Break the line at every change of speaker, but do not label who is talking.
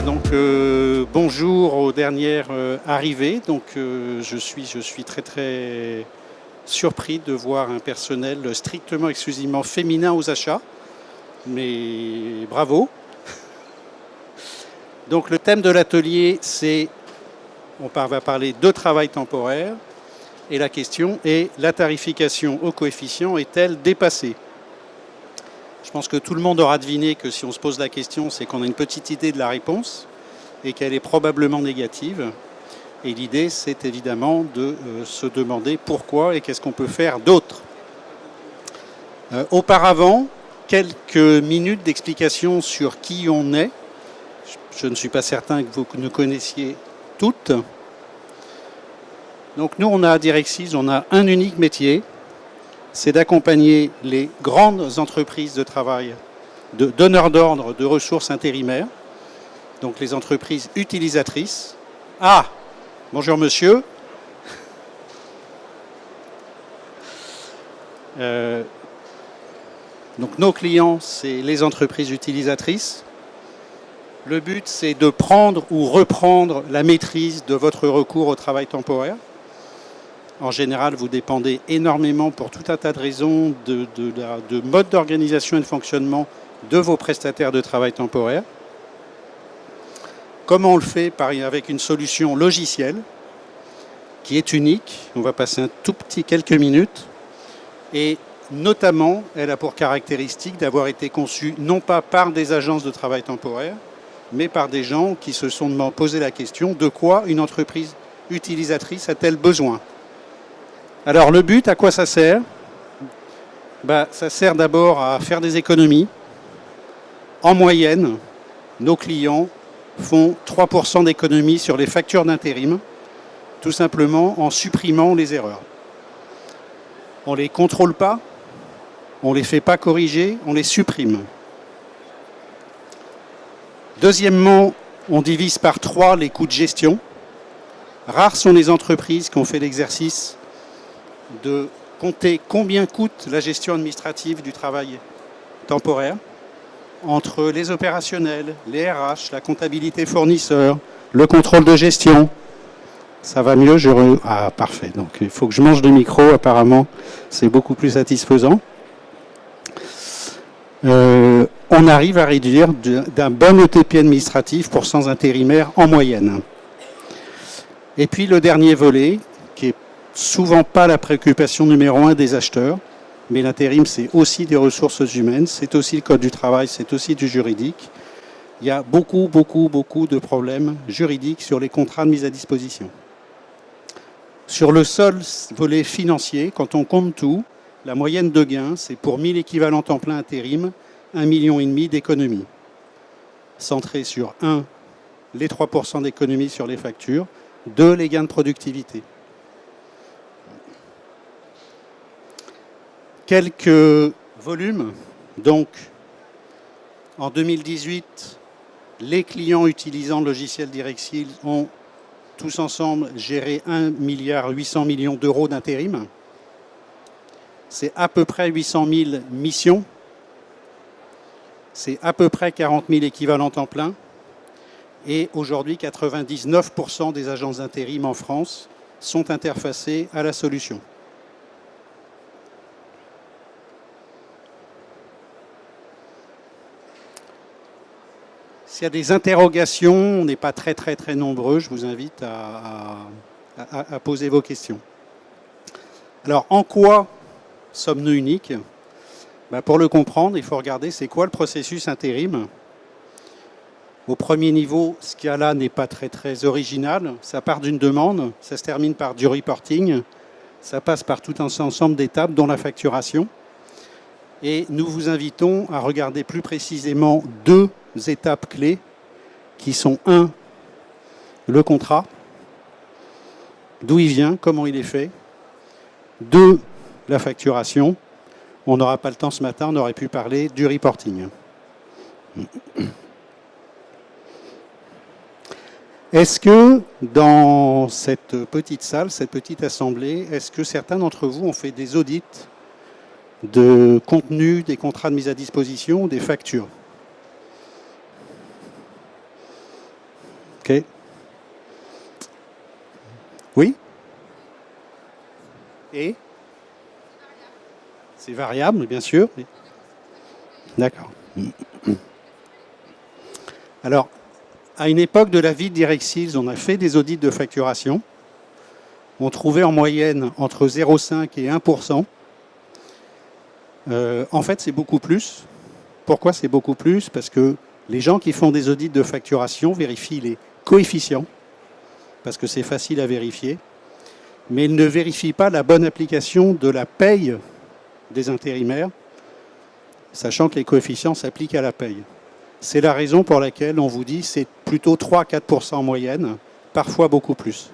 donc bonjour aux dernières arrivées. Donc je suis très surpris de voir un personnel strictement exclusivement féminin aux achats. Mais bravo. Donc le thème de l'atelier, c'est, on va parler de travail temporaire. Et la question est, la tarification au coefficient est-elle dépassée ? Je pense que tout le monde aura deviné que si on se pose la question, c'est qu'on a une petite idée de la réponse et qu'elle est probablement négative. Et l'idée, c'est évidemment de se demander pourquoi et qu'est-ce qu'on peut faire d'autre. Auparavant, quelques minutes d'explication sur qui on est. Je ne suis pas certain que vous nous connaissiez toutes. Donc nous, on a à Direxis, on a un unique métier, c'est d'accompagner les grandes entreprises de travail, de donneurs d'ordre de ressources intérimaires, donc les entreprises utilisatrices. Ah, bonjour monsieur. Donc nos clients, c'est les entreprises utilisatrices. Le but, c'est de prendre ou reprendre la maîtrise de votre recours au travail temporaire. En général, vous dépendez énormément pour tout un tas de raisons de mode d'organisation et de fonctionnement de vos prestataires de travail temporaire. Comment on le fait? Avec une solution logicielle qui est unique. On va passer quelques minutes. Et notamment, elle a pour caractéristique d'avoir été conçue non pas par des agences de travail temporaire, mais par des gens qui se sont posé la question de quoi une entreprise utilisatrice a-t-elle besoin? Alors le but, à quoi ça sert? Ça sert d'abord à faire des économies. En moyenne, nos clients font 3% d'économies sur les factures d'intérim, tout simplement en supprimant les erreurs. On ne les contrôle pas, on ne les fait pas corriger, on les supprime. Deuxièmement, on divise par 3 les coûts de gestion. Rares sont les entreprises qui ont fait l'exercice de compter combien coûte la gestion administrative du travail temporaire entre les opérationnels, les RH, la comptabilité fournisseur, le contrôle de gestion. Ça va mieux, Ah, parfait. Donc, il faut que je mange le micro. Apparemment, c'est beaucoup plus satisfaisant. On arrive à réduire d'un bon ETP administratif pour 100 intérimaires en moyenne. Et puis, le dernier volet, qui est souvent pas la préoccupation numéro 1 des acheteurs, mais l'intérim, c'est aussi des ressources humaines, c'est aussi le code du travail, c'est aussi du juridique. Il y a beaucoup de problèmes juridiques sur les contrats de mise à disposition. Sur le seul volet financier, quand on compte tout, la moyenne de gain, c'est pour 1000 équivalents temps plein intérim, 1,5 million d'économies. Centré sur 1, les 3% d'économies sur les factures, 2, les gains de productivité. Quelques volumes. Donc, en 2018, les clients utilisant le logiciel Direxis ont tous ensemble géré 1,8 milliard d'euros d'intérim. C'est à peu près 800 000 missions. C'est à peu près 40 000 équivalents temps plein. Et aujourd'hui, 99% des agences d'intérim en France sont interfacées à la solution. S'il y a des interrogations, on n'est pas très nombreux, je vous invite à poser vos questions. Alors, en quoi sommes-nous uniques? Pour le comprendre, il faut regarder c'est quoi le processus intérim. Au premier niveau, ce qu'il y a là n'est pas très original. Ça part d'une demande, ça se termine par du reporting, ça passe par tout un ensemble d'étapes, dont la facturation. Et nous vous invitons à regarder plus précisément 2 étapes clés qui sont 1, le contrat, d'où il vient, comment il est fait. 2, la facturation. On n'aura pas le temps ce matin, on aurait pu parler du reporting. Est-ce que dans cette petite salle, cette petite assemblée, est-ce que certains d'entre vous ont fait des audits de contenu des contrats de mise à disposition ou des factures? Ok. Oui? Et? C'est variable, bien sûr. D'accord. Alors, à une époque de la vie d'Irexils, on a fait des audits de facturation. On trouvait en moyenne entre 0,5 et 1%. En fait, c'est beaucoup plus. Pourquoi c'est beaucoup plus? Parce que les gens qui font des audits de facturation vérifient les coefficients, parce que c'est facile à vérifier, mais ils ne vérifient pas la bonne application de la paye des intérimaires, sachant que les coefficients s'appliquent à la paye. C'est la raison pour laquelle on vous dit c'est plutôt 3-4% en moyenne, parfois beaucoup plus.